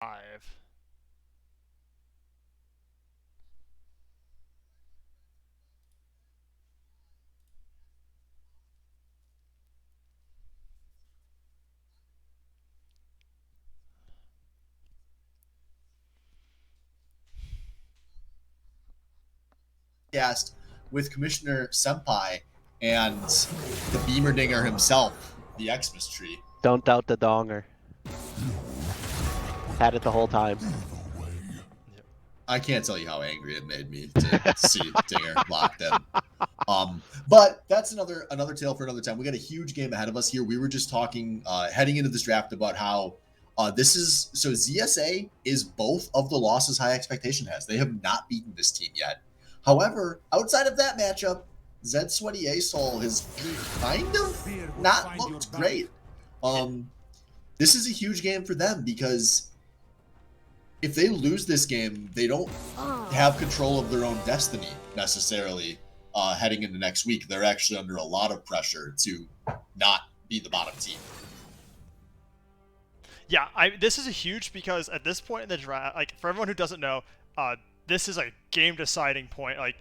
5. Cast with Commissioner Senpai and the Beamer Dinger himself, the Xmas tree. Don't doubt the donger. Had it the whole time. I can't tell you how angry it made me to see Dinger locked in. But that's another tale for another time. We got a huge game ahead of us here. We were just talking heading into this draft about how this is so ZSA is both of the losses High Expectation has. They have not beaten this team yet. However, outside of that matchup, Zed Sweaty Asol has kind of not looked great. This is a huge game for them because if they lose this game, they don't have control of their own destiny necessarily heading into next week. They're actually under a lot of pressure to not be the bottom team. Yeah, this is a huge because at this point in the draft, like for everyone who doesn't know, this is a game-deciding point. Like,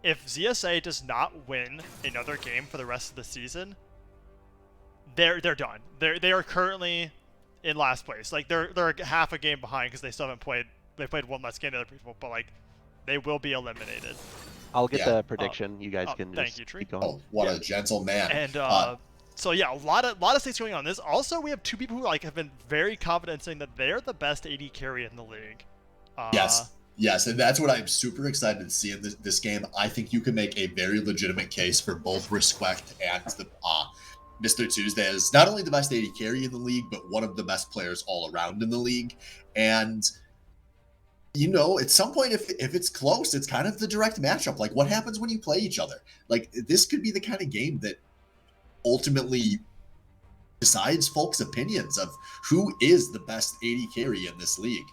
if ZSA does not win another game for the rest of the season, they're done. They are currently in last place. Like they're half a game behind because they still haven't played. They played one less game than other people, but like they will be eliminated. I'll get the prediction. You guys can thank just you, Tree. keep going. Oh, what a gentle man! And so yeah, a lot of things going on. This also we have two people who like have been very confident saying that they're the best AD carry in the league. Yes, and that's what I'm super excited to see in this game. I think you can make a very legitimate case for both Respect and the Mr. Tuesday as not only the best AD carry in the league, but one of the best players all around in the league. And you know, at some point, if it's close, it's kind of the direct matchup. Like, what happens when you play each other? Like, this could be the kind of game that ultimately decides folks' opinions of who is the best AD carry in this league.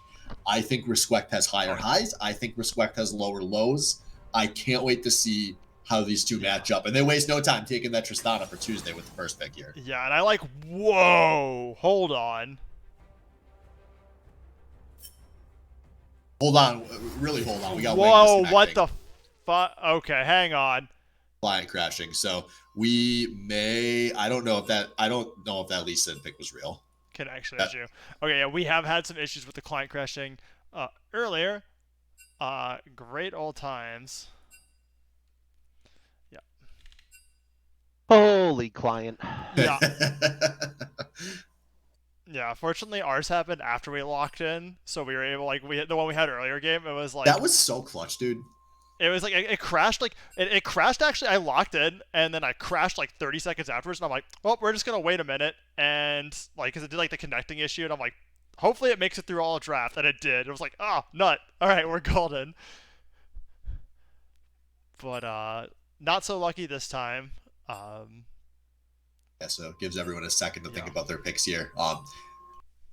I think Respect has higher highs. I think Respect has lower lows. I can't wait to see how these two match up. And they waste no time taking that Tristana for Tuesday with the first pick here. Yeah, and I like, whoa, hold on. Hold on, really hold on. We got whoa, what the fuck? Okay, hang on. Client crashing. So we may. I don't know if that Lisa pick was real. Connection issue. Okay, yeah, we have had some issues with the client crashing earlier. Great old times. Yeah. Holy client. Yeah. Yeah, fortunately ours happened after we locked in, so we were able, like, the one we had earlier game, it was like that was so clutch, dude. It was like it crashed, like it crashed. Actually, I locked in, and then I crashed like 30 seconds afterwards, and I'm like, well, we're just gonna wait a minute, and like, cause it did like the connecting issue, and I'm like, hopefully it makes it through all the draft, and it did. It was like, oh, nut. All right, we're golden. But not so lucky this time. Yeah, so it gives everyone a second to think about their picks here.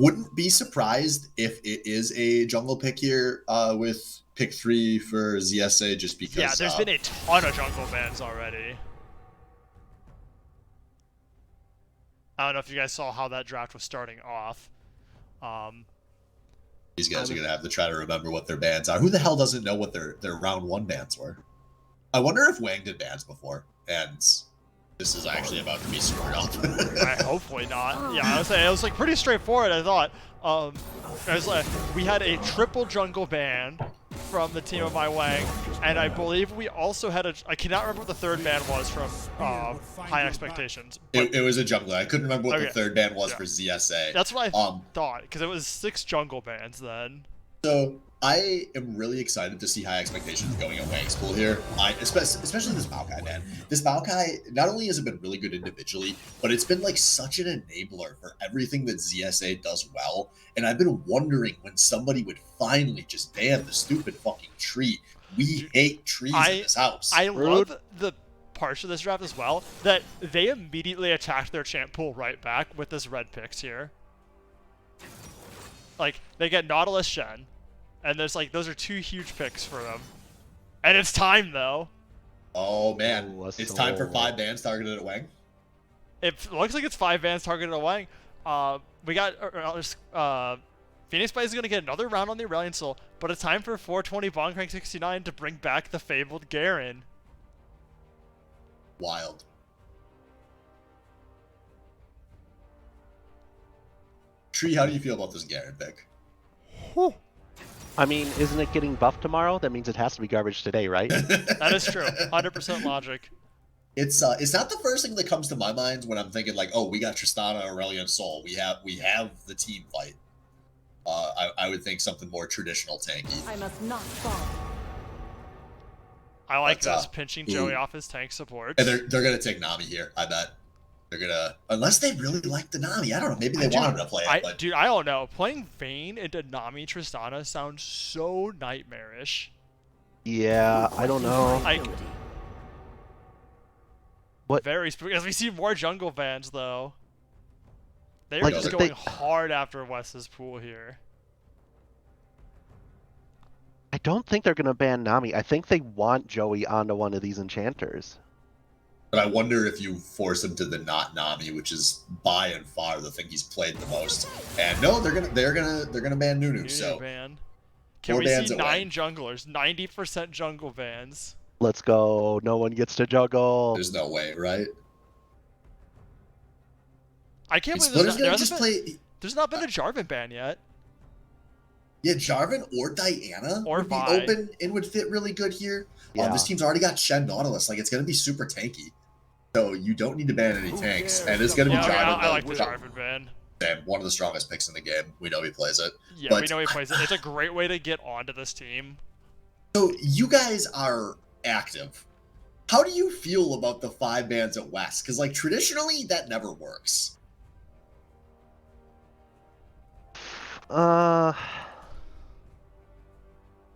Wouldn't be surprised if it is a jungle pick here with pick 3 for ZSA, just because. Yeah, there's been a ton of jungle bans already. I don't know if you guys saw how that draft was starting off. These guys are going to have to try to remember what their bans are. Who the hell doesn't know what their round 1 bans were? I wonder if Wang did bans before, and this is actually about to be screwed up. Hopefully not. Yeah, I was saying, it was like pretty straightforward, I thought. It was like, we had a triple jungle ban from the team of my Wang, and I believe we also had I cannot remember what the third ban was from High Expectations. It was a jungler. I couldn't remember what the third ban was for ZSA. That's what I thought, because it was 6 jungle bans then. So I am really excited to see High Expectations going at Wang's pool here. Especially this Maokai, man. This Maokai, not only has it been really good individually, but it's been like such an enabler for everything that ZSA does well. And I've been wondering when somebody would finally just ban the stupid fucking tree. We hate trees in this house. I love the parts of this draft as well, that they immediately attacked their champ pool right back with this red picks here. Like, they get Nautilus Shen, and there's like, those are 2 huge picks for them. And it's time, though. Oh, man. It's time for 5 bans targeted at Wang. It looks like it's 5 bans targeted at Wang. We got Phoenix Blaze is going to get another round on the Aurelion Soul, but it's time for 420 Bond Crank 69 to bring back the fabled Garen. Wild. Tree, how do you feel about this Garen pick? Whew. I mean, isn't it getting buffed tomorrow? That means it has to be garbage today, right? That is true. 100% logic. It's not the first thing that comes to my mind when I'm thinking like, oh, we got Tristana, Aurelion Sol. We have the team fight. I would think something more traditional tanky. I must not fall. I like That's, this, pinching Joey ooh. off his tank support. And they're gonna take Nami here. I bet they're gonna, unless they really like the Nami. I don't know. Maybe they want him to play it. But Dude, I don't know. Playing Vayne into Nami Tristana sounds so nightmarish. Yeah, I don't know. Like, What? very spooky. As we see more jungle bans, though. They're Like, just they- going hard after Wes's pool here. I don't think they're gonna ban Nami. I think they want Joey onto one of these enchanters. But I wonder if you force him to the not Nami, which is by and far the thing he's played the most. And no, they're gonna ban Nunu. Nunu So ban. Can 4 we bans see away. 9 junglers? 90% jungle bans. Let's go. No one gets to juggle. there's no way, right? I can't believe Splitter's gonna there's just not, play. there's not been a Jarvan ban yet. Yeah, Jarvan or Diana Or would be Vi. open and would fit really good here. Yeah. This team's already got Shen Nautilus. Like, it's going to be super tanky. So you don't need to ban any tanks. And it's going to Yeah, be Jarvan. I like the though. Jarvan ban. Damn, one of the strongest picks in the game. We know he plays it. Yeah, But- we know he plays it. It's a great way to get onto this team. So you guys are active. How do you feel about the 5 bans at West? Because, like, traditionally, that never works.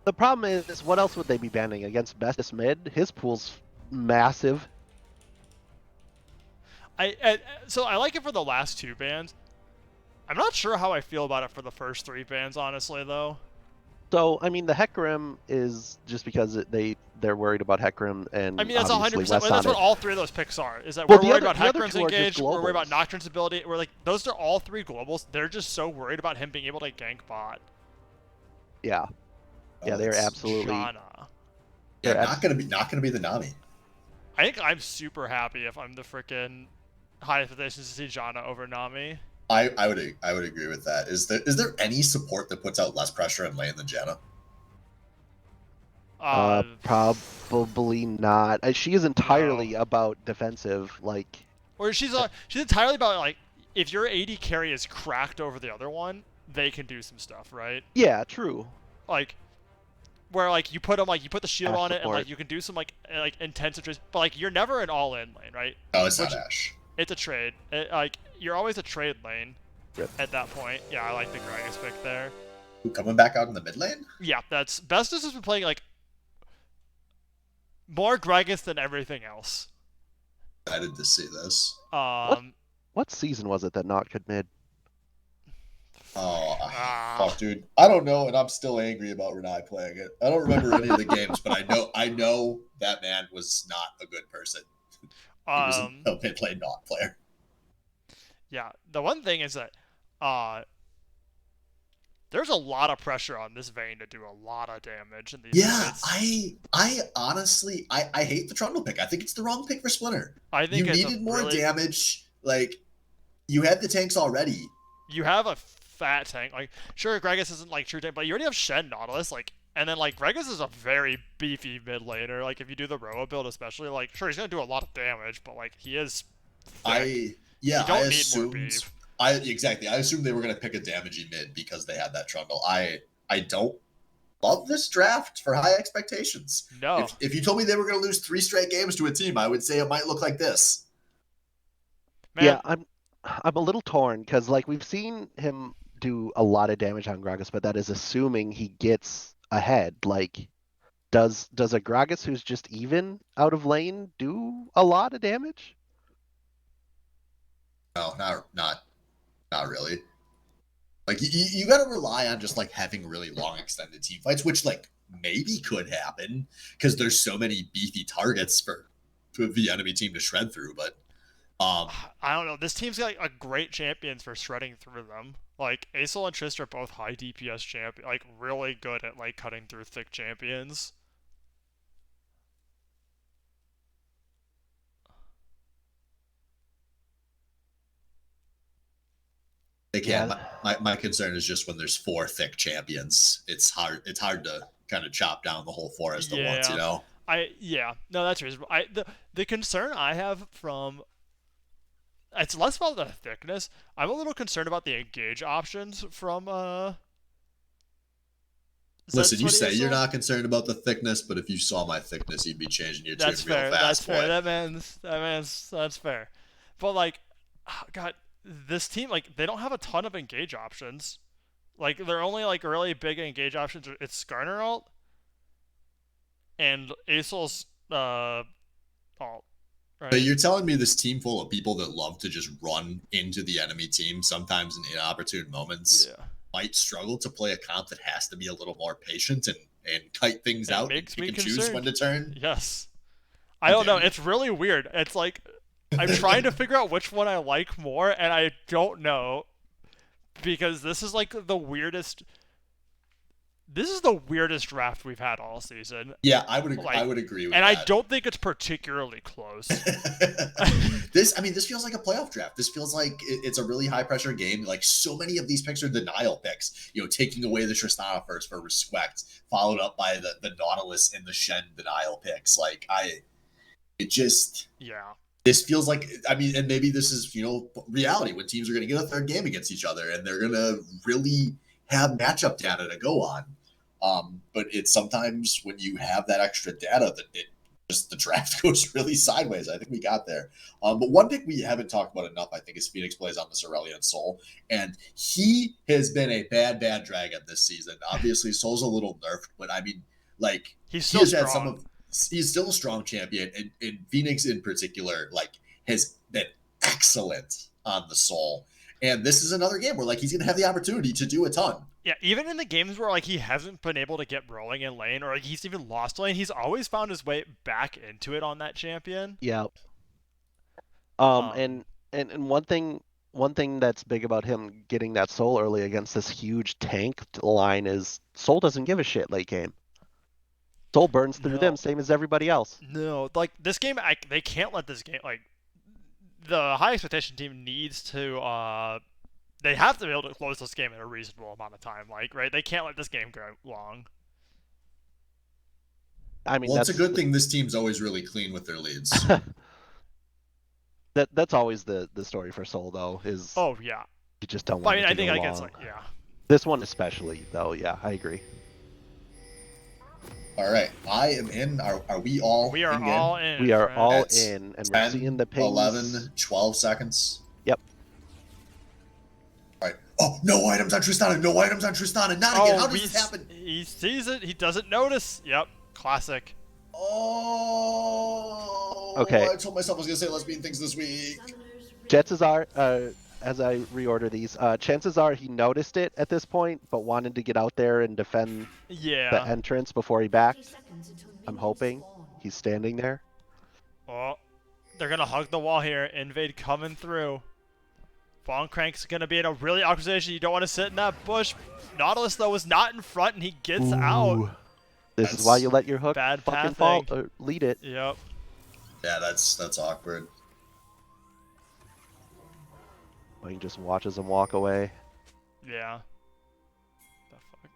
The problem is, what else would they be banning against Bestest Mid? His pool's massive. So I like it for the last 2 bans. I'm not sure how I feel about it for the first 3 bans, honestly, though. So, I mean, the Hecarim is just because they're worried about Hecarim and I mean, that's obviously 100%. West That's on what it. all 3 of those picks are. Is that Well, we're the worried other- about the other Hecarim's two are just engaged, we're worried about globals. Nocturne's ability. We're like, those are all 3 globals. They're just so worried about him being able to gank bot. Yeah. Yeah, they're It's- absolutely. Shana. Yeah, they're not gonna be the Nami. I think I'm super happy if I'm the frickin' high expectations to see Janna over Nami. I would agree with that. Is there any support that puts out less pressure in lane than Janna? Probably not. She is entirely about defensive. Like, Or she's entirely about, like, if your AD carry is cracked over the other one, they can do some stuff, right? yeah, true. Like, where, like, you put the shield Ash on it and, like, support. you can do some, like intensive trades, but, like, you're never an all-in lane, right? Oh, it's Which- not Ash. It's a trade. Like, you're always a trade lane Rip. at that point. Yeah, I like the Gragas pick there. Who, coming back out in the mid lane? Yeah, that's Bestus has been playing, like, more Gragas than everything else. Excited to see this. What season was it that Noct could mid? Oh, Ah. fuck, dude. I don't know, and I'm still angry about Renai playing it. I don't remember any of the games, but I know that man was not a good person. He was a mid lane not player. Yeah, the one thing is that there's a lot of pressure on this Vayne to do a lot of damage in these Yeah, fights. I honestly I hate the Trundle pick. I think it's the wrong pick for Splinter. I think You it's needed a more really, damage. Like, you had the tanks already. You have a fat tank. Like, sure, Gragas isn't like true tank, but you already have Shen Nautilus. Like, and then like Gragas is a very beefy mid laner. Like, if you do the Roa build, especially, like, sure, he's gonna do a lot of damage, but like he is. Thick. You don't need more assumed beef. I assumed they were gonna pick a damagey mid because they had that Trundle. I don't love this draft for high expectations. No. If you told me they were gonna lose 3 straight games to a team, I would say it might look like this. Man, Yeah, I'm a little torn because like we've seen him do a lot of damage on Gragas, but that is assuming he gets ahead. Like, does a Gragas who's just even out of lane do a lot of damage? No, not really. Like, you got to rely on just like having really long extended team fights, which like maybe could happen because there's so many beefy targets for the enemy team to shred through. But Um, I don't know. This team's got like, a great champions for shredding through them. Like Acel and Trist are both high DPS champion, like really good at like cutting through thick champions. again, Yeah, my concern is just when there's 4 thick champions, it's hard to kind of chop down the whole forest at once, you Yeah, know. yeah, no, that's reasonable. The concern I have from it's less about the thickness. I'm a little concerned about the engage options from Listen, you Sweaty say you're Acel. not concerned about the thickness, but if you saw my thickness, you'd be changing your tune That's real fair. That's fast, fair. boy. That's fair. But like, God, this team like they don't have a ton of engage options. Like they're only like really big engage options. It's Skarner ult and Acel's ult, But right? you're telling me this team full of people that love to just run into the enemy team, sometimes in inopportune moments, Yeah. might struggle to play a comp that has to be a little more patient and kite things It out and makes pick me and choose when concerned. to turn? Yes. I How don't know. dare you? It's really weird. It's like I'm trying to figure out which one I like more, and I don't know because this is like the weirdest. This is the weirdest draft we've had all season. Yeah, I Like, would agree with and I that. don't think it's particularly close. This feels like a playoff draft. This feels like it's a really high pressure game. Like so many of these picks are denial picks. You know, taking away the Tristana first for respect, followed up by the Nautilus and the Shen denial picks. It just Yeah. this feels like, I mean, and maybe this is, you know, reality when teams are going to get a third game against each other and they're going to really have matchup data to go on. But it's sometimes when you have that extra data that it just the draft goes really sideways. I think we got there. But one pick we haven't talked about enough, I think, is Phoenix plays on this Aurelion Soul. And he has been a bad dragon this season. Obviously, Soul's a little nerfed, but I mean, like, He's he still has had some strong. of he's still a strong champion, and Phoenix in particular, like, has been excellent on the Soul. And this is another game where like he's gonna have the opportunity to do a ton. Yeah, even in the games where like he hasn't been able to get rolling in lane or like he's even lost lane, he's always found his way back into it on that champion. yeah. Um, And one thing that's big about him getting that soul early against this huge tank line is Soul doesn't give a shit late game. Soul burns through them no, same as everybody else. no, like this game, they can't let this game like the high expectation team needs to they have to be able to close this game in a reasonable amount of time. Like, right? They can't let this game go long. I mean Well, it's a that's good thing this team's always really clean with their leads. that's always the story for Soul though, is Oh yeah. you just don't But I want mean, it I to think go like it's long. like yeah. This one especially though, yeah, I agree. All right, I am in. Are we all We are in game? all in. We are friend. all That's in and we're 10, seeing the pings. 11, 12 seconds. Yep. All right. Oh, no items on Tristana. No items on Tristana. Not again. How does this happen? He sees it. He doesn't notice. Yep. Classic. Oh. Okay. I told myself I was going to say lesbian things this week. Chances are, as I reorder these, chances are he noticed it at this point, but wanted to get out there and defend the Yeah. entrance before he backed. I'm hoping he's standing there. Oh, they're gonna hug the wall here. Invade coming through. Von Crank's gonna be in a really awkward position. You don't want to sit in that bush. Nautilus though is not in front, and he gets out. Ooh. This is why you let your hook Bad fucking fall pathing. or lead it. Yep. Yeah, that's awkward. Well, he just watches him walk away. Yeah. The fuck?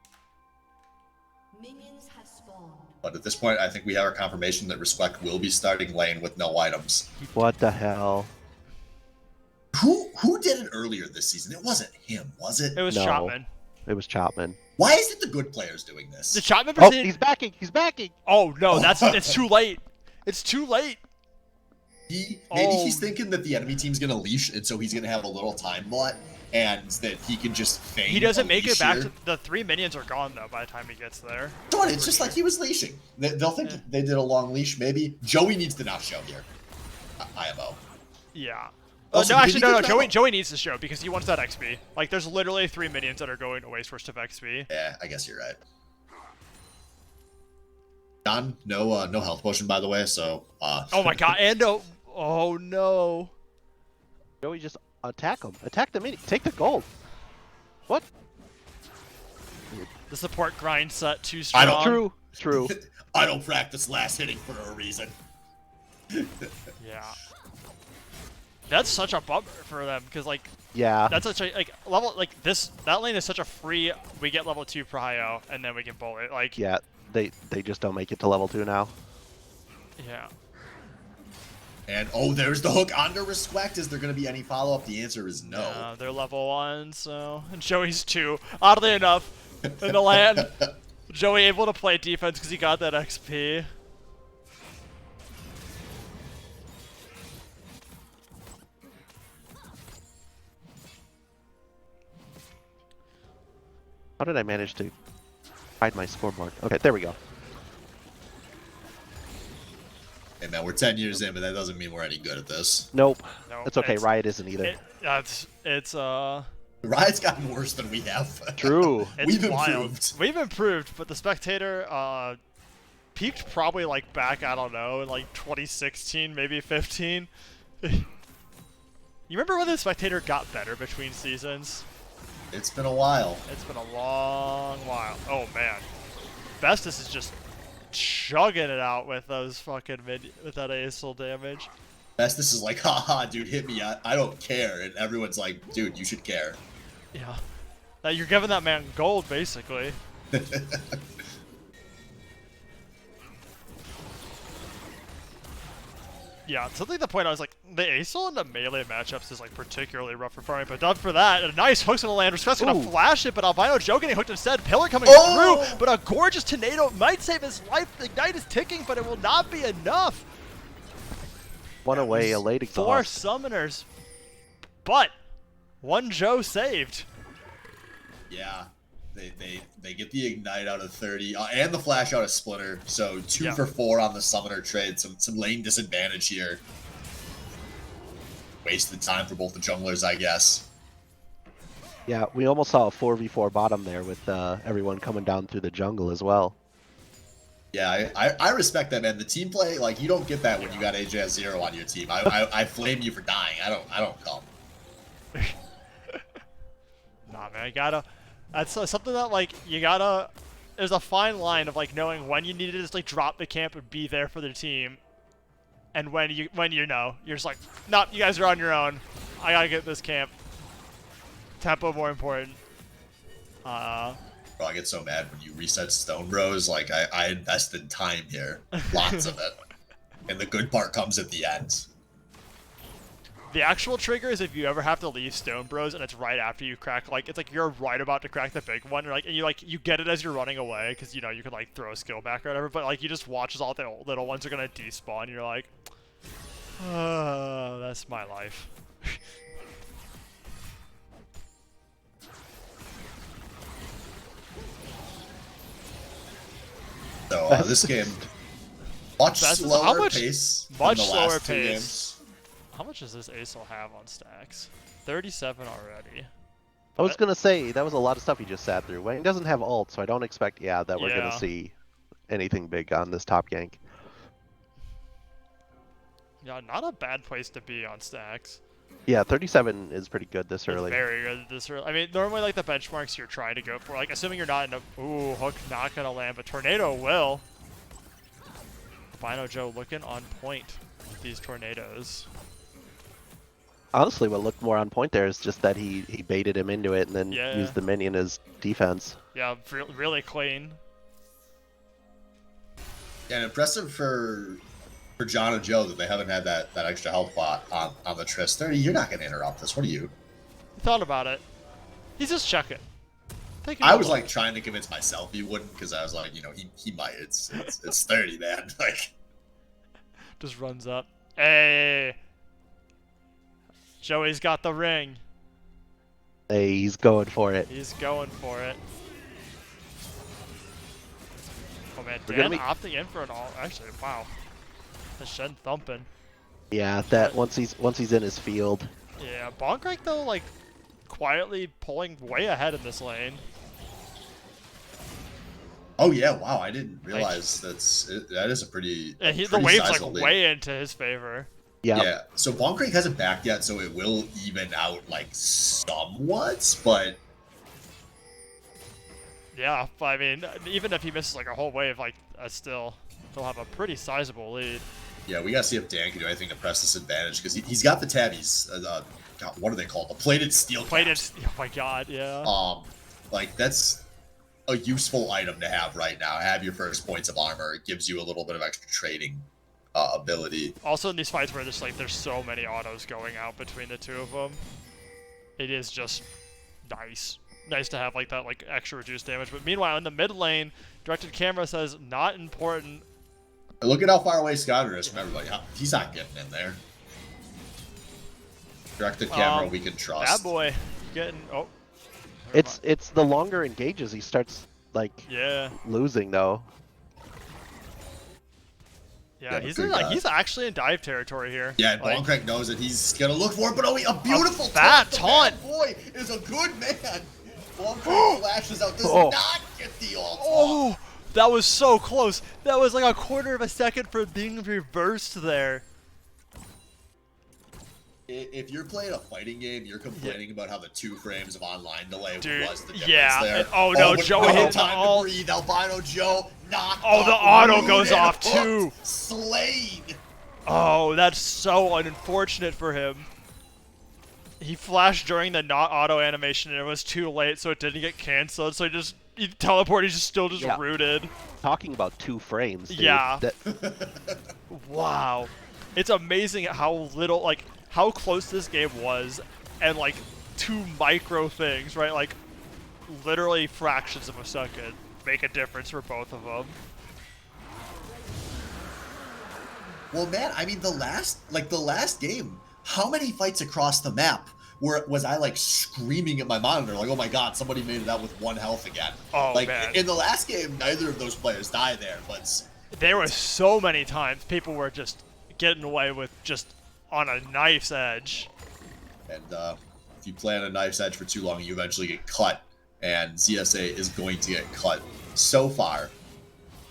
Minions have spawned. But at this point, I think we have our confirmation that Respect will be starting lane with no items. What the hell? Who did it earlier this season? It wasn't him, was it? It was No. Chopman. It was Chopman. Why is it the good players doing this? The Chopman Oh, person. he's backing! He's backing! Oh no, it's too late. It's too late. Maybe Oh. he's thinking that the enemy team's gonna leash, and so he's gonna have a little time bot, and that he can just feign. He doesn't a make leash it back here. to the 3 minions are gone though by the time he gets there. Don't, it's just like he was leashing. They'll think Yeah. they did a long leash, maybe. Joey needs to not show here. IMO. Yeah. Also, No, did actually, he no. get that Joey needs to show because he wants that XP. Like, there's literally 3 minions that are going to waste first of XP. Yeah, I guess you're right. John, no health potion, by the way. So, Oh my god, and oh no. Joey, just attack him. Attack the mini. Take the gold. What? The support grind set too I strong. don't- True. I don't practice last hitting for a reason. Yeah. That's such a bummer for them because like Yeah. that's such a like level like this that lane is such a free. We get level 2 prio and then we can bullet like Yeah. They just don't make it to level 2 now. yeah. And oh, there's the hook under respect. Is there going to be any follow up? The answer is no. They're level 1, so and Joey's 2. Oddly enough, in the land, Joey able to play defense because he got that XP. How did I manage to hide my scoreboard? Okay, there we go. Hey man, we're 10 years in, but that doesn't mean we're any good at this. Nope. No, It's okay. Riot isn't either. It's The riot's gotten worse than we have. True. it's We've wild. improved. We've improved, but the spectator peaked probably like back, I don't know, in like 2016, maybe 15. You remember when the spectator got better between seasons? It's been a while. It's been a long while. Oh man, Bestis is just chugging it out with those fucking with that ASL damage. This is like, haha, dude, hit me. I don't care. And everyone's like, dude, you should care. Yeah, that you're giving that man gold basically. Yeah, something the point I was like, the ASL in the melee matchups is like particularly rough for farming, but done for that. A nice hook's gonna land. Respect's gonna flash it, but Albino Joe getting hooked instead. Pillar coming through, but a gorgeous tornado might save his life. The Ignite is ticking, but it will not be enough. One away, a late exhaust. 4 summoners, but 1 Joe saved. Yeah, they get the Ignite out of 30 and the Flash out of Splinter. So 2 for 4 on the Summoner trade. Some lane disadvantage here. Wasted time for both the junglers, I guess. Yeah, we almost saw a 4v4 bottom there with everyone coming down through the jungle as well. Yeah, I respect that, man. The team play, like, you don't get that when you got AJ as 0 on your team. I flame you for dying. I don't come. Nah, man, you gotta. That's something that like you gotta. There's a fine line of like knowing when you need to just like drop the camp and be there for the team, and when you know you're just like, nope, you guys are on your own. I gotta get this camp. Tempo more important. Bro, I get so mad when you reset Stone Bros. Like, I invested time here. Lots of it. And the good part comes at the end. The actual trigger is if you ever have to leave Stone Bros and it's right after you crack, like, it's like you're right about to crack the big one, and you get it as you're running away, because, you know, you can, like, throw a skill back or whatever, but, like, you just watch as all the little ones are gonna despawn, and you're like, oh, that's my life. So, this game, much slower pace than Much the slower last 2 pace. games. How much does this ASL have on stacks? 37 already. I was gonna say that was a lot of stuff he just sat through. Wayne doesn't have ult, so I don't expect that we're gonna see anything big on this top gank. Yeah, not a bad place to be on stacks. Yeah, 37 is pretty good this It's early. very good this early. I mean, normally like the benchmarks you're trying to go for, like assuming you're not in a hook not gonna land, but tornado will. Albino Joe looking on point with these tornadoes. Honestly, what looked more on point there is just that he baited him into it and then Yeah. used the minion as defense. Yeah, really clean. Yeah, and impressive for John and Joe that they haven't had that extra health bot on the Triss. 30, you're not going to interrupt this. What are you? He thought about it. He's just checking. I was like trying to convince myself he wouldn't, because I was like, you know, he might. It's 30, man. Like, just runs up. Hey, Joey's got the ring. Hey, he's going for it. He's going for it. Oh man, We're Dan gonna opting in for an all. Actually, wow. The Shen thumping. Yeah, that once he's in his field. Yeah, Bonkrike though, like quietly pulling way ahead in this lane. oh yeah, wow, I didn't realize that is a pretty Yeah, the pretty wave's like sizable lead. way into his favor. Yeah, so Bonkrake hasn't backed yet, so it will even out like somewhat, but Yeah, but I mean, even if he misses like a whole wave, like still, they'll have a pretty sizable lead. yeah, we gotta see if Dan can do anything to press this advantage because he's got the tabbies. God, what are they called? The plated steel Plated. caps. Oh my god, yeah. Like that's a useful item to have right now. Have your first points of armor. It gives you a little bit of extra trading ability. Also in these fights where there's so many autos going out between the two of them, it is just nice. Nice to have like that like extra reduced damage. But meanwhile in the mid lane, directed camera says not important. Look at how far away Skyler is from everybody. He's not getting in there. Directed camera, we can trust. Bad boy getting It's the longer engages he starts like losing though. Yeah, he's actually in dive territory here. Yeah, and Bonkrake knows that he's gonna look for it, but a beautiful taunt. Boy is a good man. Bonkrake flashes out, does not get the ult. Oh, that was so close. That was like a quarter of a second for being reversed there. If you're playing a fighting game, you're complaining about how the 2 frames of online delay was the difference there. And, oh no, Joe hit time the to breathe. Albino Joe knocked Oh, the auto goes off too. Slain. Oh, that's so unfortunate for him. He flashed during the not auto animation and it was too late, so it didn't get canceled. So he teleported. He's still rooted. Talking about 2 frames. Dude. Yeah. Wow, it's amazing how little how close this game was, and like 2 micro things, right? Like literally fractions of a second make a difference for both of them. Well, man, I mean the last game, how many fights across the map was I like screaming at my monitor like, oh my god, somebody made it out with 1 health again. Oh like man. In the last game, neither of those players died there, but there were so many times people were just getting away with just on a knife's edge. And if you play on a knife's edge for too long, you eventually get cut, and ZSA is going to get cut so far.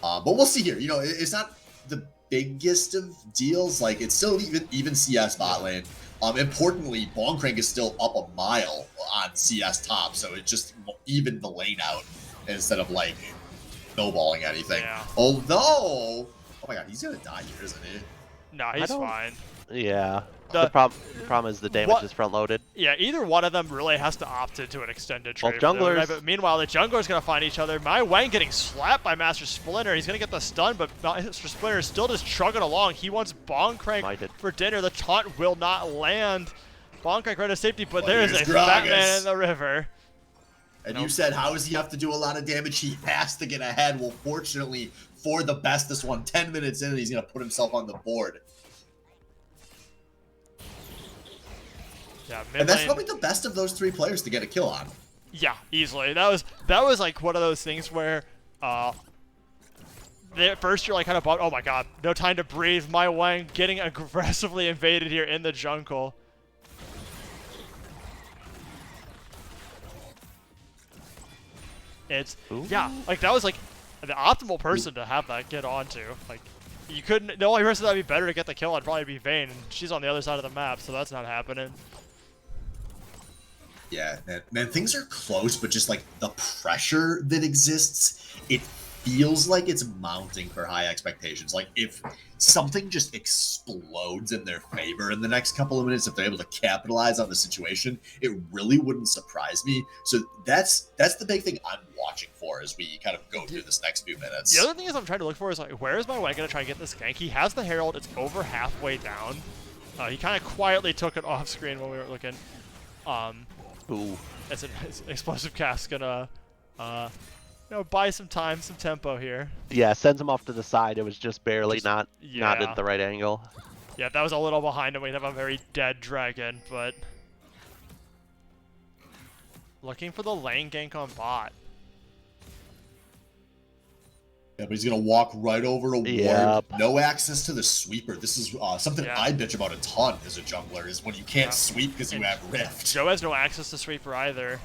But we'll see here. You know, it's not the biggest of deals. Like, it's still even CS bot lane. Importantly, Bonkrake is still up a mile on CS top, so it just evened the lane out instead of, like, snowballing anything. Yeah. Although, oh my god, he's gonna die here, isn't he? No, he's fine. Yeah. The problem is the damage is front loaded. Yeah, either one of them really has to opt into an extended trade. Both junglers. Right? But meanwhile, the jungler's going to find each other. My Wang getting slapped by Master Splinter. He's going to get the stun, but Master Splinter is still just chugging along. He wants Bonkrake for dinner. The taunt will not land. Bonkrake right to safety, but there is a fat man in the river. And you said, how does he have to do a lot of damage? He has to get ahead. Well, fortunately for the best, this one, 10 minutes in, he's going to put himself on the board. Yeah, and that's probably the best of those 3 players to get a kill on. Yeah, easily. That was like one of those things where at first you're like kind of bummed, oh my god, no time to breathe. My Wang getting aggressively invaded here in the jungle. Yeah, like that was like the optimal person to have that get onto. Like you couldn't, the only person that would be better to get the kill would probably be Vayne, and she's on the other side of the map, so that's not happening. Yeah, man, things are close, but just like the pressure that exists, it feels like it's mounting for high expectations. Like if something just explodes in their favor in the next couple of minutes, if they're able to capitalize on the situation, it really wouldn't surprise me. So that's the big thing I'm watching for as we kind of go through this next few minutes. The other thing is I'm trying to look for is like, where is my Wang gonna try and get this gank? He has the Herald, it's over halfway down. He kind of quietly took it off screen when we were looking. Ooh. As an explosive cast gonna, buy some time, some tempo here. Yeah, sends him off to the side. It was just barely not at the right angle. Yeah, that was a little behind him. We'd have a very dead dragon, but looking for the lane gank on bot. Yeah, but he's going to walk right over a ward. Yep. No access to the sweeper. This is something I bitch about a ton as a jungler, is when you can't sweep because you have Rift. Joe has no access to sweeper either.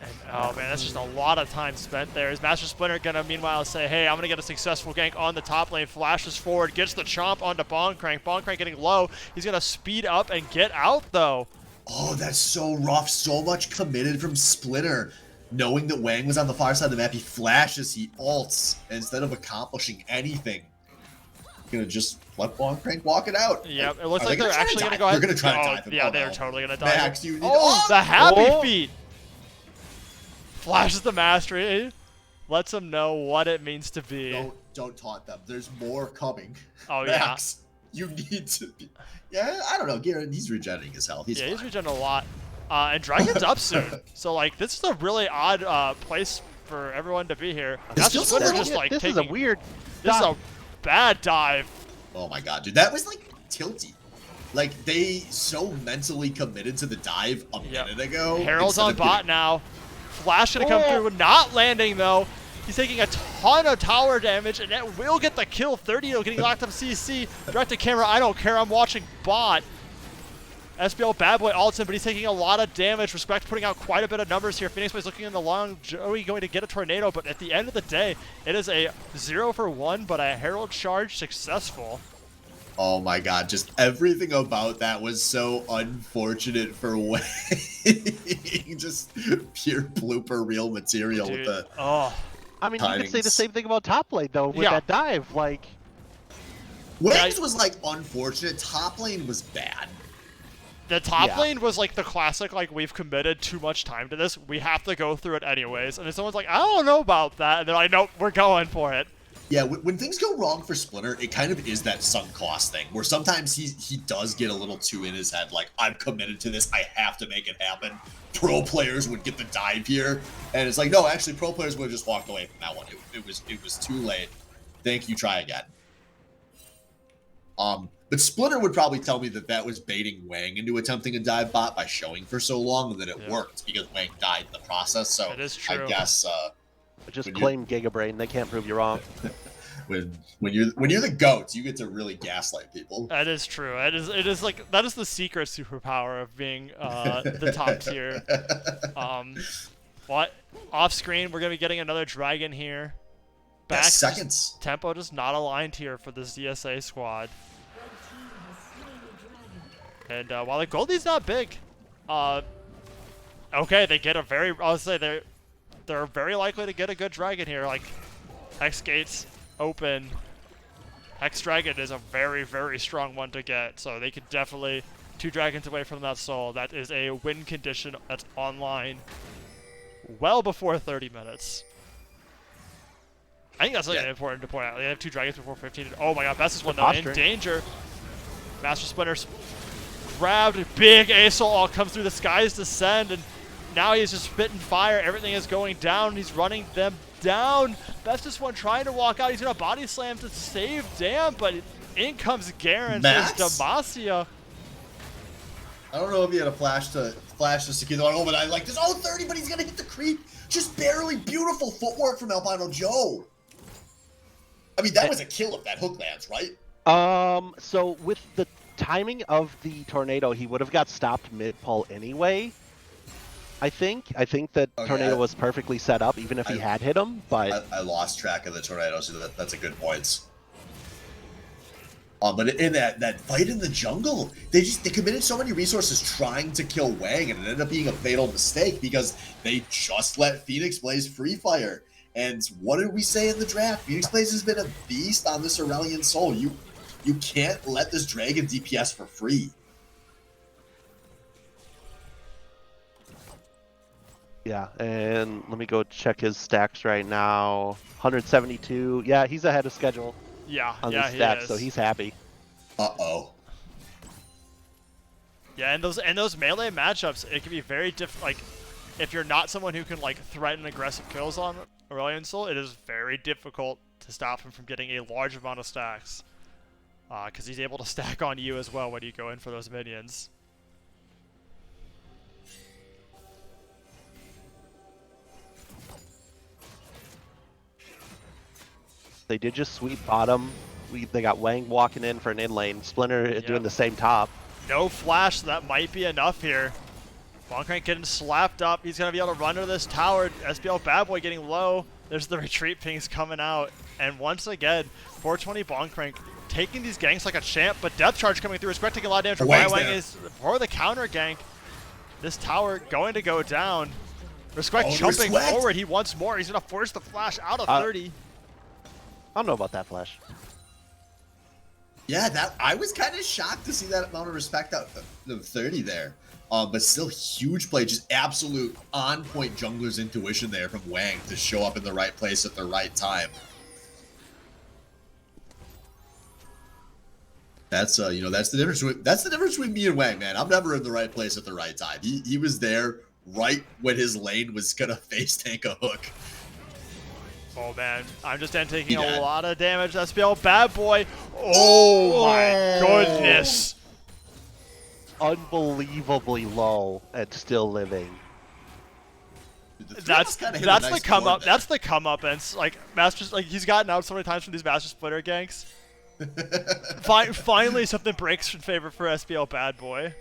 And, oh man, that's just a lot of time spent there. Is Master Splinter gonna meanwhile say, hey, I'm gonna get a successful gank on the top lane, flashes forward, gets the chomp onto Boncrank. Boncrank getting low. He's gonna speed up and get out though. Oh, that's so rough. So much committed from Splinter. Knowing that Wang was on the far side of the map, he flashes, he ults, and instead of accomplishing anything, gonna just let Boncrank walk it out. Yep, it looks like they they're actually gonna go ahead. They're gonna try to dive him. Yeah, Oh, they're no. totally gonna dive. Max, you need the happy Oh. feet! Flashes the mastery, lets him know what it means to be. Don't taunt them. There's more coming. Oh, Max, you need to be. Yeah, I don't know. Garrett, he's regenerating his health. He's Yeah, fine. he's regenerating a lot. And Dragon's up soon. So, like, this is a really odd place for everyone to be here. This Master feels a Splinter little- just, like, this taking... is a weird. This is a dive. bad dive. Oh my god, dude. That was like tilty. Like, they so mentally committed to the dive a minute ago. Herald's instead on of bot getting- now. Flash gonna come through, not landing though. He's taking a ton of tower damage, and that will get the kill. 30 getting locked up CC. Direct to camera, I don't care, I'm watching bot. SBL bad boy ults him, but he's taking a lot of damage. Respect putting out quite a bit of numbers here. Phoenix Boy's looking in the long. Joey going to get a tornado, but at the end of the day, it is a 0 for 1, but a Herald charge successful. Oh my god, just everything about that was so unfortunate for Wang. Just pure blooper reel material Dude, with the oh. I mean, you could say the timings. same thing about top lane though with Yeah. that dive. Like, Wang's was like unfortunate. Top lane was bad. The top Yeah. lane was like the classic, like, we've committed too much time to this. We have to go through it anyways. And then someone's like, I don't know about that. And they're like, nope, we're going for it. Yeah, when things go wrong for Splinter, it kind of is that sunk cost thing, where sometimes he does get a little too in his head, like, I'm committed to this, I have to make it happen. Pro players would get the dive here, and it's like, no, actually, pro players would have just walked away from that one. It was too late. Thank you, try again. But Splinter would probably tell me that that was baiting Wang into attempting a dive bot by showing for so long, and that it worked because Wang died in the process. So It is true. I guess just When you- claim Gigabrain. They can't prove you wrong. when you're the GOAT, you get to really gaslight people. That is true. It is like, that is the secret superpower of being the top tier. What? Off screen, we're going to be getting another dragon here. Back Seconds. tempo just not aligned here for the ZSA squad. And while the Goldie's not big, okay, they get a very, I'll say they're very likely to get a good dragon here. Like, Hex Gates open. Hex Dragon is a very, very strong one to get, so they could definitely 2 dragons away from that soul. That is a win condition that's online well before 30 minutes. I think that's something important to point out. They have 2 dragons before 15. Oh my god, Best's one though in Posturing. danger. Master Splinter's grabbed, big Aesol all comes through the skies descend, and now he's just spitting fire. Everything is going down. He's running them down. Bestest one trying to walk out. He's gonna body slam to save Dam, but in comes Garen. Max? Says Demacia. I don't know if he had a flash to secure the oh, but I like this. Oh, 30, but he's gonna hit the creep. Just barely. Beautiful footwork from Albino Joe. I mean, that was a kill if that hook lands, right? So with the timing of the tornado, he would have got stopped mid-pull anyway. I think that Okay. tornado was perfectly set up, even if he had hit him. But I lost track of the tornado, so that's a good point. But in that fight in the jungle, they committed so many resources trying to kill Wang, and it ended up being a fatal mistake because they just let Phoenix Blaze free fire. And what did we say in the draft? Phoenix Blaze has been a beast on this Aurelion Soul. You can't let this dragon DPS for free. yeah, and let me go check his stacks right now. 172. Yeah, he's ahead of schedule Yeah, on yeah, his he stacks, is. so he's happy. Uh-oh. Yeah, and those melee matchups, it can be very like, if you're not someone who can like threaten aggressive kills on Aurelion Soul, it is very difficult to stop him from getting a large amount of stacks. Because he's able to stack on you as well when you go in for those minions. They did just sweep bottom. They got Wang walking in for an in lane. Splinter is doing the same top. No flash, so that might be enough here. Bonkrank getting slapped up. He's going to be able to run into this tower. SBL Bad Boy getting low. There's the retreat pings coming out. And once again, 420 Bonkrank taking these ganks like a champ, but Death Charge coming through. Respect taking a lot of damage. Wang is for the counter gank. This tower going to go down. Respect jumping forward. He wants more. He's going to force the flash out of 30. I don't know about that flash. Yeah, that I was kind of shocked to see that amount of respect out of 30 there. But still huge play, just absolute on-point jungler's intuition there from Wang to show up in the right place at the right time. That's you know, that's the difference between me and Wang, man. I'm never in the right place at the right time. He was there right when his lane was gonna face tank a hook. Oh man, I'm just taking a lot of damage. SBL Bad Boy. Oh my goodness. Unbelievably low and still living. That's the come up. That's the come up, and like Master, like he's gotten out so many times from these Master Splitter ganks. Finally, something breaks in favor for SBL Bad Boy.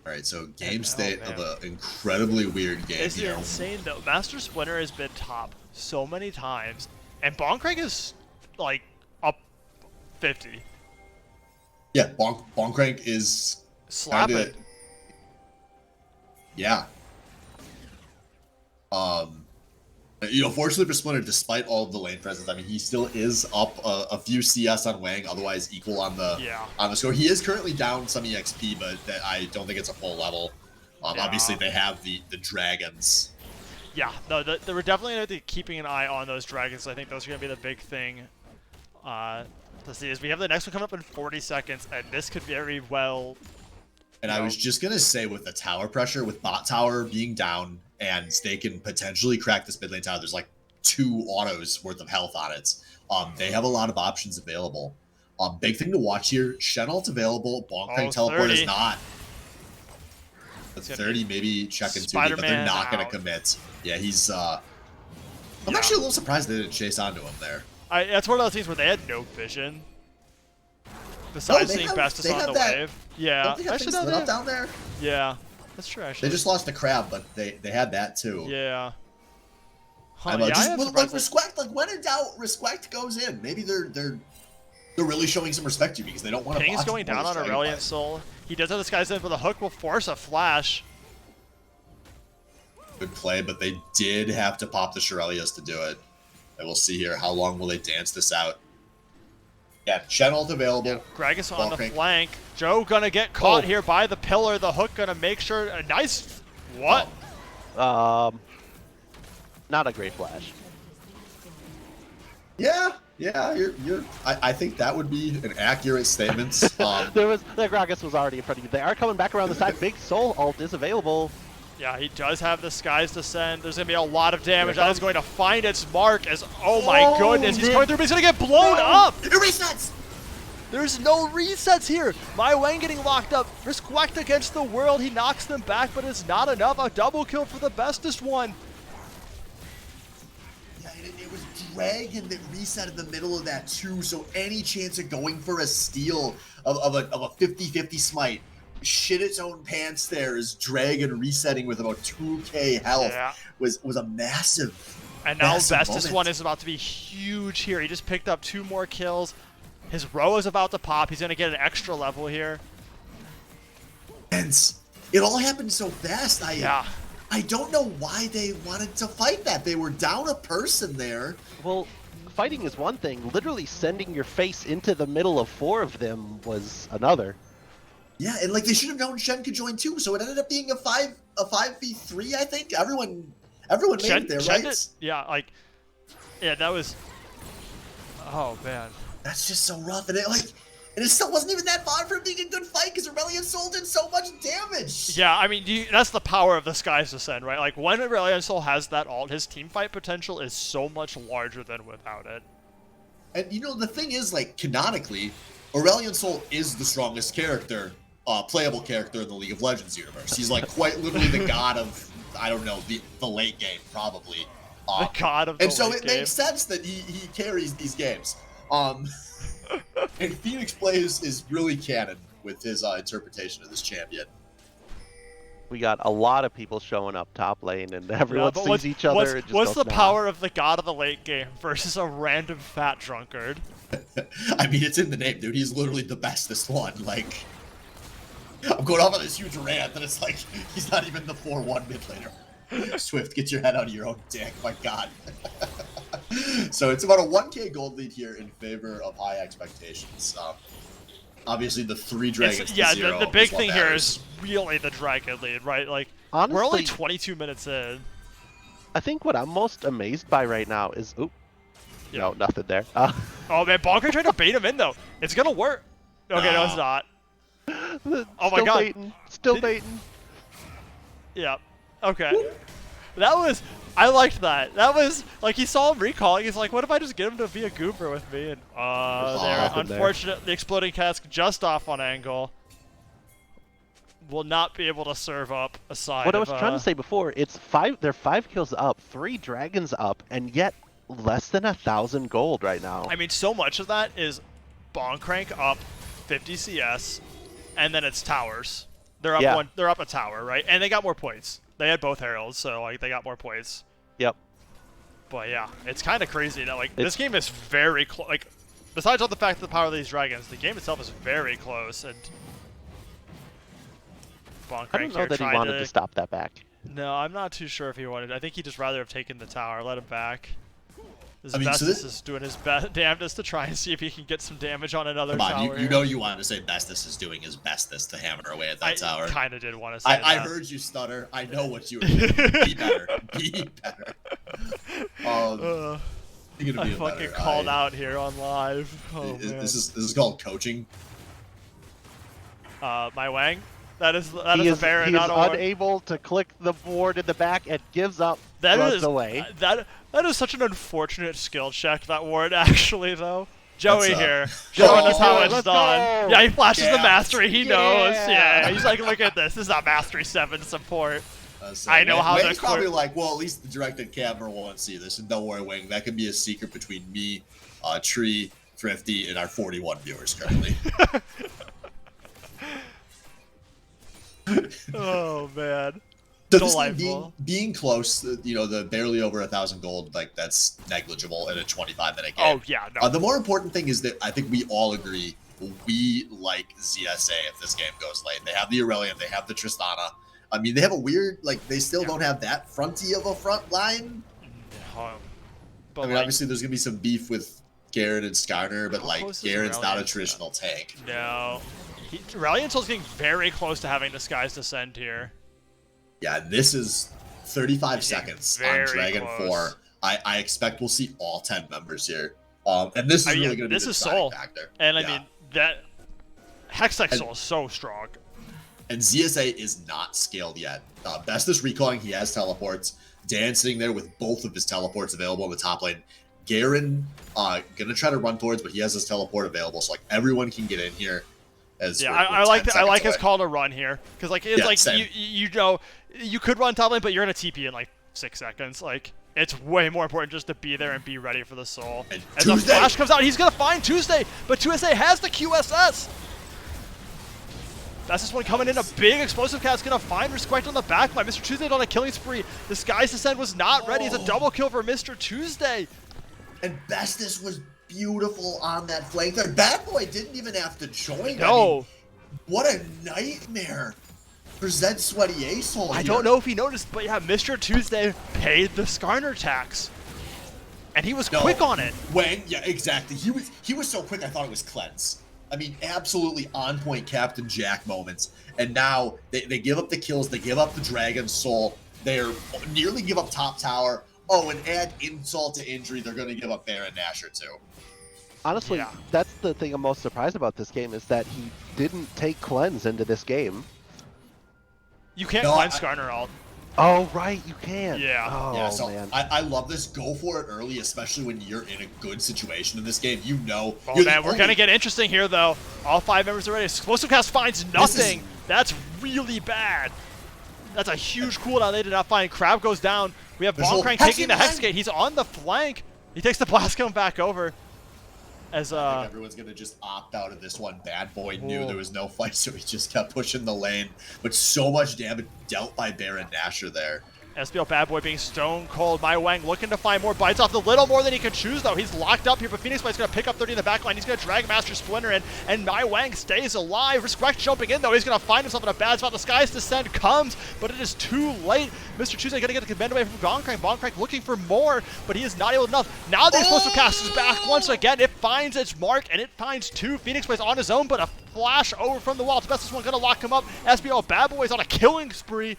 All right, so game state of an incredibly weird game. It's insane though. Master Splinter has been top so many times, and Bonkrank is like up 50. Yeah, Bonkrank is slapping. Yeah. You know, fortunately for Splinter, despite all of the lane presence, I mean, he still is up a few CS on Wang, otherwise equal on the score. He is currently down some EXP, but I don't think it's a full level. Obviously, they have the dragons. Yeah, no, they were definitely going to be keeping an eye on those dragons. I think those are going to be the big thing to see. Is we have the next one coming up in 40 seconds, and this could very well. And I was just gonna say, with the tower pressure, with bot tower being down, and they can potentially crack this mid lane tower. There's like 2 autos worth of health on it. They have a lot of options available. Big thing to watch here: Shenalt available. Bonkrank teleport 30. Is not. The 30 maybe check into it, but they're not gonna commit. Yeah, he's. I'm actually a little surprised they didn't chase onto him there. That's one of those things where they had no vision. Besides seeing Bestus on the wave. Yeah. Actually, lit up down there. Yeah. That's true, actually. They just lost the crab, but they had that too. Yeah. Huh, like respect, like when in doubt, respect goes in. Maybe they're really showing some respect to you because they don't want to. Ping's going down on Aurelion Soul. He does have this guy's in, but the hook will force a flash. Good play, but they did have to pop the Shurelias to do it. And we'll see here how long will they dance this out. Yeah, Shenalt available. Yeah, Gragas on the flank. Joe gonna get caught here by the pillar. The hook gonna make sure a nice what? Not a great flash. Yeah, I think that would be an accurate statement. The Gragas was already in front of you. They are coming back around the side. Big Soul ult is available. Yeah, he does have the Skies Descend. There's going to be a lot of damage. That is going to find its mark as, oh my goodness, he's coming through, but he's going to get blown up! It resets! There's no resets here! My Wang getting locked up. Respect against the world. He knocks them back, but it's not enough. A double kill for the bestest one. Yeah, it was Dragon that reset in the middle of that too, so any chance of going for a steal of a 50-50 smite shit its own pants there as Dragon resetting with about 2k health was a massive. And now Bestest one is about to be huge here. He just picked up 2 more kills. His row is about to pop. He's going to get an extra level here. And it all happened so fast. I don't know why they wanted to fight that. They were down a person there. Well, fighting is one thing. Literally sending your face into the middle of 4 of them was another. Yeah, and like they should have known Shen could join too, so it ended up being a 5v3, I think. Everyone made it there, right? That was. Oh man, that's just so rough, and it still wasn't even that far from being a good fight because Aurelion Soul did so much damage. Yeah, I mean that's the power of the Skies Descend, right? Like when Aurelion Soul has that ult, his team fight potential is so much larger than without it. And you know the thing is, like canonically, Aurelion Soul is the strongest character. Playable character in the League of Legends universe. He's like quite literally the god of, I don't know, the late game probably. The god of the late game. And so it makes sense that he carries these games. And Phoenix Blaze is really canon with his interpretation of this champion. We got a lot of people showing up top lane, and everyone but sees each other. And just what's goes, the "Nah." power of the god of the late game versus a random fat drunkard? I mean, it's in the name, dude. He's literally the bestest one. Like, I'm going off on this huge rant, and it's like he's not even the 4-1 mid laner. Swift, get your head out of your own dick. My God. So it's about a 1K gold lead here in favor of high expectations. Obviously, the 3 dragons. Yeah, to 0 the big is what thing here matters. is really the dragon lead, right? Like, Honestly, we're only 22 minutes in. I think what I'm most amazed by right now is, oop, Yeah. no, nothing there. Oh man, Bonker tried to bait him in though. It's gonna work. Okay, no, it's not. Oh my God. Still baiting. Yeah. Okay. That was. I liked that. That was like he saw him recalling. He's like, "What if I just get him to be a goober with me?" And there, nothing there. unfortunately, the exploding cask just off on angle. Will not be able to serve up a side. What I of, was trying to say before, it's 5. They're 5 kills up, 3 dragons up, and yet less than 1,000 gold right now. I mean, so much of that is Boncrank up 50 CS, and then it's towers. They're up Yeah. one. They're up a tower, right? And they got more points. They had both heralds, so like they got more points. Yep. But yeah, it's kind of crazy that like this game is very close. Like, besides all the fact of the power of these dragons, the game itself is very close. And Boncrank I don't know here that he tried wanted to stop that back. No, I'm not too sure if he wanted. I think he'd just rather have taken the tower, let him back. His I mean, so Bestus this- is doing his damnedest to try and see if he can get some damage on another Come on, tower. you know you wanted to say Bestest is doing his bestest to hammer away at that tower. I kind of did want to say that. I heard you stutter. I know what you were doing. Be better. Be better. Speaking of I being fucking better, called out here on live. Oh, man. This is called coaching. My Wang? That is He a is, Baron, he not is a war. unable to click the board in the back and gives up. That runs is away. that is such an unfortunate skill check, that ward, actually, though. Joey That's, here, Joey, showing us how it's let's done. go. Yeah, he flashes the Yeah. mastery, he knows. Yeah. Yeah, he's like, look at this. This is not Mastery 7 support. So I know how Wang's the probably court- like, well, at least the directed camera won't see this, and don't worry, Wang. That could be a secret between me, Tree, Thrifty, and our 41 viewers currently. Oh, man. So this game Delightful. being close, the barely over 1,000 gold, like that's negligible in a 25-minute game. Oh, yeah, no. The more important thing is that I think we all agree we like ZSA if this game goes late. They have the Aurelion, they have the Tristana. I mean, they have a weird, like, they still don't have that fronty of a front line. But I mean, like, obviously, there's going to be some beef with Garen and Skarner, but, How like, close is Garen's not a Aurelion? traditional tank. no. Ralliant Soul's getting very close to having Disguise Descend here. Yeah, this is 35 He's seconds very on Dragon close. 4. I expect we'll see all 10 members here. And this is really going to be this the is deciding Soul. factor. And I Yeah. mean, that Hextech And- Soul is so strong. And ZSA is not scaled yet. Bestus recalling, he has teleports. Dan sitting there with both of his teleports available in the top lane. Garen gonna try to run towards, but he has his teleport available, so like everyone can get in here. As Yeah, we're I like 10 I like seconds his away. call to run here because like it's Yeah, like same. you know you could run top lane, but you're gonna TP in like 6 seconds. Like it's way more important just to be there and be ready for the soul. And As the Tuesday! flash comes out, he's gonna find Tuesday, but Tuesday has the QSS. That's this one coming in, a big explosive cat's gonna find respect on the back by Mr. Tuesday on a killing spree. Disguise Descent was not ready. It's a double kill for Mr. Tuesday. And Bestus was beautiful on that flank there. Bad Boy didn't even have to join. No. I mean, what a nightmare for Zed Sweaty Ace-Hole I here. don't know if he noticed, but yeah, Mr. Tuesday paid the Skarner tax. And he was No. quick on it. Wang, yeah, exactly. He was so quick I thought it was cleanse. I mean, absolutely on point Captain Jack moments. And now they give up the kills, they give up the Dragon Soul, they're nearly give up top tower. Oh, and add insult to injury, they're gonna give up Baron Nashor too. Honestly, Yeah. that's the thing I'm most surprised about this game is that he didn't take cleanse into this game. You can't No, climb I- Skarner alt. Oh, right, you can. Yeah. Oh, Yeah, so man. I love this. Go for it early, especially when you're in a good situation in this game. You know. Oh you're the man, we're only- gonna get interesting here though. All 5 members are ready. Explosive Cast finds nothing. That's really bad. That's a huge cooldown they did not find. Crab goes down. We have There's a Boncrank Hexy taking the behind. Hex Gate. He's on the flank. He takes the Blast Cone back over. As I think everyone's gonna just opt out of this one. Bad Boy knew there was no fight, so he just kept pushing the lane. But so much damage dealt by Baron Nashor there. SBL Bad Boy being stone cold. My Wang looking to find more bites off, a little more than he can choose though. He's locked up here, but Phoenix Blade's gonna pick up 30 in the back line. He's gonna drag Master Splinter in, and My Wang stays alive. Respect jumping in though. He's gonna find himself in a bad spot. The Sky's Descent comes, but it is too late. Mr. Tuesday gonna get the command away from Bonkrank. Bonkrank looking for more, but he is not able enough. Now the explosive cast is back once again. It finds its mark, and it finds two. Phoenix Blade's on his own, but a flash over from the wall. It's bestest one gonna lock him up. SBL Bad Boy's on a killing spree.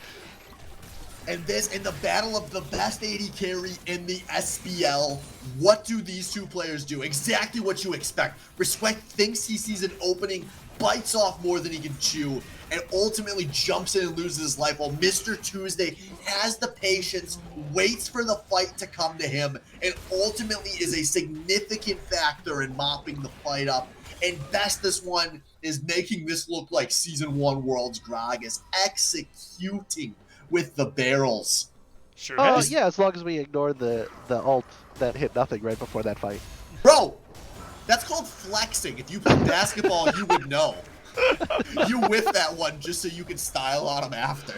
And this, in the battle of the best AD carry in the SBL, what do these two players do? Exactly what you expect. Respect thinks he sees an opening, bites off more than he can chew, and ultimately jumps in and loses his life, while Mr. Tuesday has the patience, waits for the fight to come to him, and ultimately is a significant factor in mopping the fight up. And bestest one is making this look like Season 1 Worlds Gragas, executing with the barrels. Sure. Yeah, as long as we ignore the ult that hit nothing right before that fight. Bro, that's called flexing. If you play basketball, you would know. You whiff that one just so you can style on him after.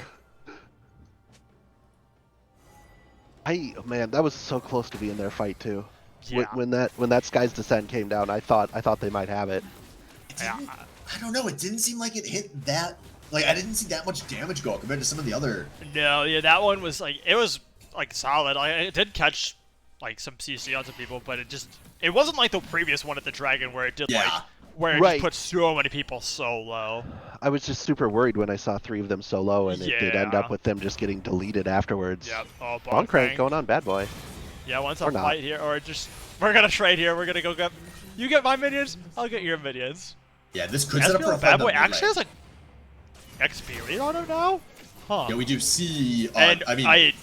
Man, that was so close to being their fight too. Yeah. When that Sky's Descent came down, I thought they might have it. I don't know. It didn't seem like it hit that. Like, I didn't see that much damage go compared to some of the other. No, yeah, that one was like, it was like solid. It did catch like some CC on some people, but it wasn't like the previous one at the Dragon where it did where it just put so many people so low. I was just super worried when I saw 3 of them so low, and it did end up with them just getting deleted afterwards. Yep. Oh, Bonkrank going on Bad Boy. Yeah, once a fight here, or just we're gonna trade here. We're gonna go get you get my minions, I'll get your minions. Yeah, this could set up for a Bad Boy actually has like XP read on him now? Huh. Yeah, we do see. And I mean,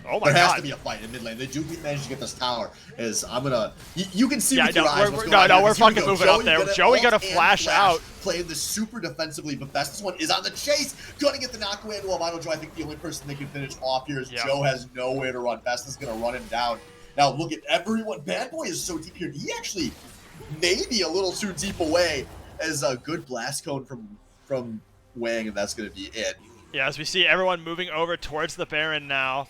oh my there has God. to be a fight in mid lane. They do manage to get this tower. As I'm gonna, you can see with no, your eyes what's going on. No, here. we're Here we fucking go. moving up there. Joey gonna flash out. Playing this super defensively, but bestest one is on the chase. Gonna get the knockaway into Amano Joe. I think the only person they can finish off here is Joe has nowhere to run. Best is gonna run him down. Now look at everyone. Bad Boy is so deep here. He actually may be a little too deep away. As a good blast cone from Wang, and that's gonna be it. Yeah, as we see everyone moving over towards the Baron now.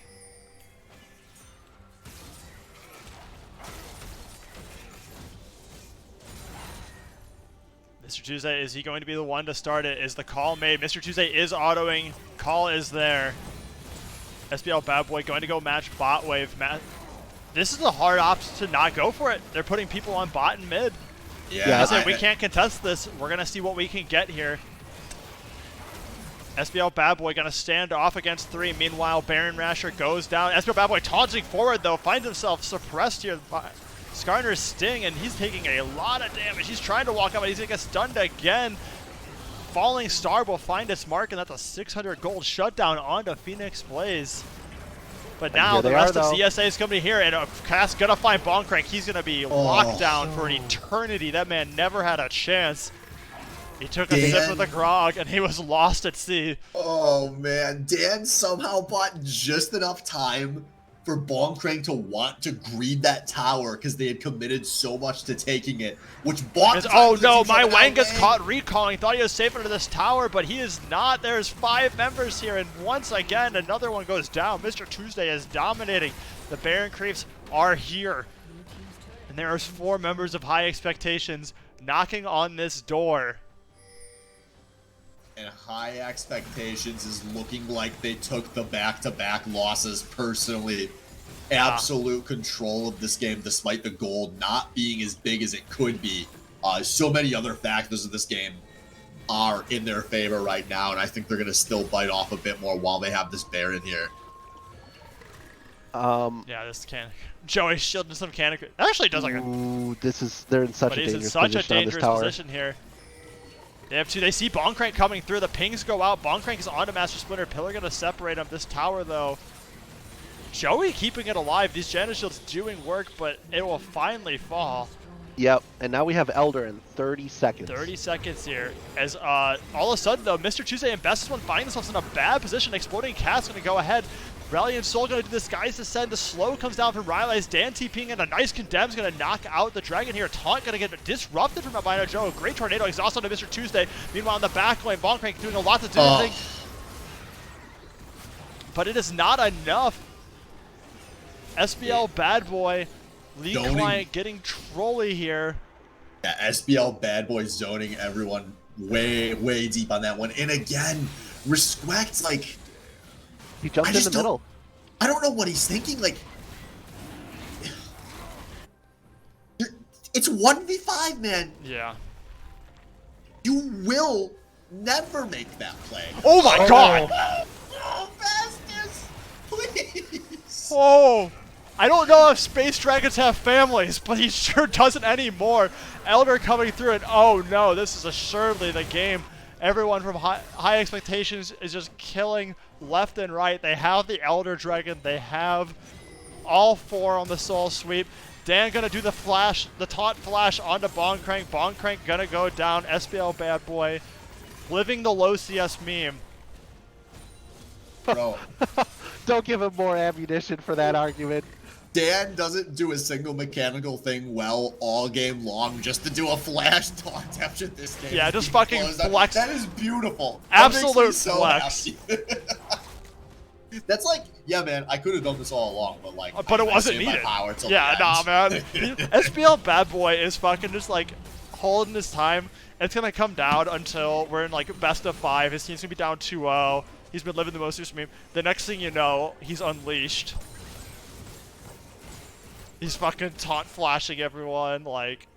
Mr. Tuesday, is he going to be the one to start it? Is the call made? Mr. Tuesday is autoing. Call is there. SBL Bad Boy going to go match bot wave. This is a hard option to not go for it. They're putting people on bot and mid. Yeah, we can't contest this. We're going to see what we can get here. SBL Bad Boy going to stand off against 3. Meanwhile, Baron Nashor goes down. SBL Bad Boy taunting forward, though, finds himself suppressed here by Skarner's Sting, and he's taking a lot of damage. He's trying to walk up, but he's going to get stunned again. Falling Star will find its mark, and that's a 600 gold shutdown onto Phoenix Blaze. But now the rest of ZSA is coming here, and Cass gonna find Bonkrank. He's gonna be locked down for an eternity. That man never had a chance. He took a sip of the grog, and he was lost at sea. Oh man, Dan somehow bought just enough time for Bonkrank to want to greed that tower because they had committed so much to taking it, which bought. Oh no, my Wang gets caught recalling. Thought he was safe under this tower, but he is not. There's 5 members here, and once again, another one goes down. Mr. Tuesday is dominating. The Baron Creeps are here, and there's 4 members of High Expectations knocking on this door. And High Expectations is looking like they took the back-to-back losses personally. Absolute control of this game, despite the gold not being as big as it could be. So many other factors of this game are in their favor right now, and I think they're going to still bite off a bit more while they have this Baron here. Yeah, this can. Joey's shielding some cannon. Actually, does like a. Ooh, they're in such a dangerous position on this tower. But he's in such a dangerous position here. They have 2. They see Bonkrank coming through. The pings go out. Bonkrank is onto Master Splinter. Pillar going to separate him. This tower, though. Joey keeping it alive. These Janus Shields doing work, but it will finally fall. Yep, and now we have Elder in 30 seconds. 30 seconds here. As all of a sudden, though, Mr. Tuesday and Bestest One find themselves in a bad position. Exploding Cat's going to go ahead. Ralliant Soul gonna do this guy's descend. The slow comes down from Riley as Dan TPing in a nice condemn's gonna knock out the dragon here. Taunt gonna get disrupted from Albino Joe. Great tornado exhaust onto Mr. Tuesday. Meanwhile in the back lane, Bonkrank doing a lot to do thing. But it is not enough. SBL bad boy. League client getting trolly here. Yeah, SBL bad boy zoning everyone way, way deep on that one. And again, Respect, like, he jumped in the middle. I don't know what he's thinking. Like, it's 1v5, man. Yeah. You will never make that play. Oh my god! Oh, Bastards! Please! Oh! I don't know if space dragons have families, but he sure doesn't anymore. Elder coming through, and oh no, this is assuredly the game. Everyone from high expectations is just killing left and right. They have the Elder Dragon. They have all 4 on the soul sweep. Dan gonna do the flash, the taunt flash onto Bonkrank. Bonkrank gonna go down. SBL bad boy, living the low CS meme. Bro. Don't give him more ammunition for that argument. Dan doesn't do a single mechanical thing well all game long just to do a flash taunt after this game. Yeah, just fucking flex. That is beautiful. Absolute so flex. That's like, yeah, man, I could have done this all along, but like, but it wasn't needed. Yeah, nah, man. SBL bad boy is fucking just like holding his time. It's gonna come down until we're in like best of 5. His team's gonna be down 2-0. He's been living the most recent meme. The next thing you know, he's unleashed. He's fucking taunt flashing everyone, like,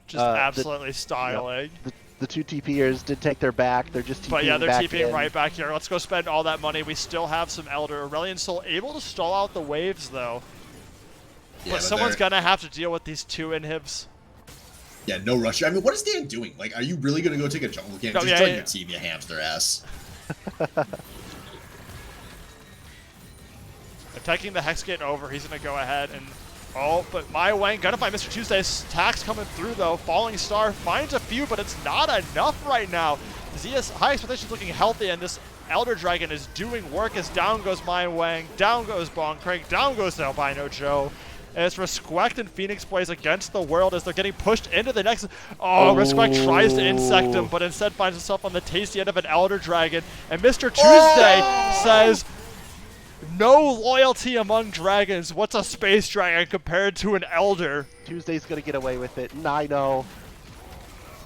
just absolutely styling. The 2 TPers did take their back. They're just TPing But yeah, they're back TPing in. right back here. Let's go spend all that money. We still have some Elder. Aurelion Soul able to stall out the waves, though. Yeah, but someone's gonna have to deal with these 2 inhibs. Yeah, no rush. I mean, what is Dan doing? Like, are you really gonna go take a jungle camp? Just join your team, you hamster ass. Attacking the Hex Gate over, he's gonna go ahead and... Oh, but My Wang got it by Mr. Tuesday's tax coming through though. Falling Star finds a few, but it's not enough right now. ZS High Expectations looking healthy, and this Elder Dragon is doing work as down goes My Wang, down goes Bonkrank, down goes Albino Joe. And it's Respect and Phoenix plays against the world as they're getting pushed into the next... Oh, Respect tries to insect him, but instead finds himself on the tasty end of an Elder Dragon. And Mr. Tuesday says... No loyalty among dragons. What's a space dragon compared to an elder? Tuesday's gonna get away with it. I know.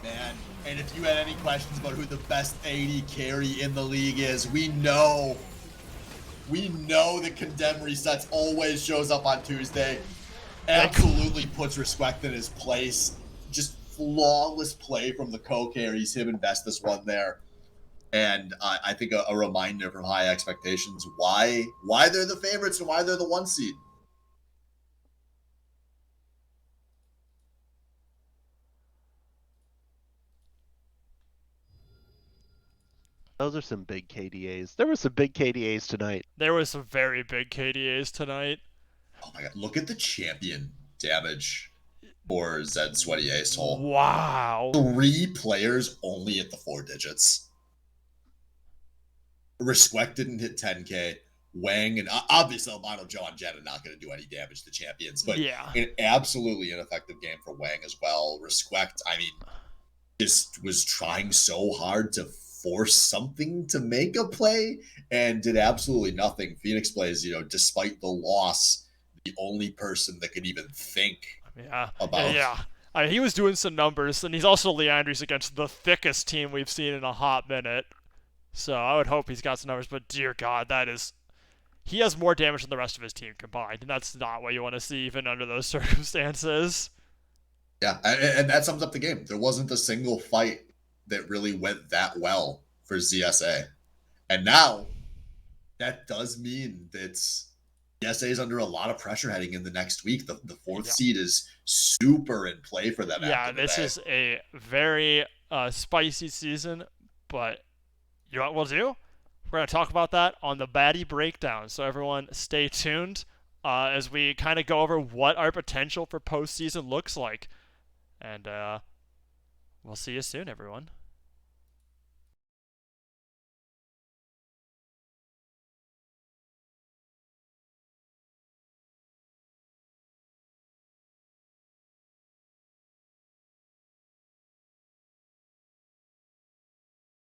Man, and if you had any questions about who the best AD carry in the league is, we know. We know that Condemn Resets always shows up on Tuesday. Absolutely puts Respect in his place. Just flawless play from the co-carries, him and Vestas one there. And I think a reminder from High Expectations why they're the favorites and why they're the 1 seed. Those are some big KDAs. There were some big KDAs tonight. There was some very big KDAs tonight. Oh my god, look at the champion damage for Zed Sweaty Ace Hole. Wow. 3 players only at the 4 digits. Respect didn't hit 10k. Wang and obviously Albino Joe and Jen are not going to do any damage to champions, but yeah, an absolutely ineffective game for Wang as well. Respect, I mean, just was trying so hard to force something to make a play and did absolutely nothing. Phoenix plays, you know, despite the loss, the only person that could even think about. Yeah. He was doing some numbers, and he's also Leandry's against the thickest team we've seen in a hot minute. So I would hope he's got some numbers, but dear God, that is... He has more damage than the rest of his team combined, and that's not what you want to see even under those circumstances. Yeah, and that sums up the game. There wasn't a single fight that really went that well for ZSA. And now, that does mean that ZSA is under a lot of pressure heading in the next week. The 4th seed is super in play for them. Yeah, this is a very spicy season, but... You know what we'll do? We're going to talk about that on the Baddie Breakdown. So everyone stay tuned as we kind of go over what our potential for postseason looks like. And we'll see you soon, everyone.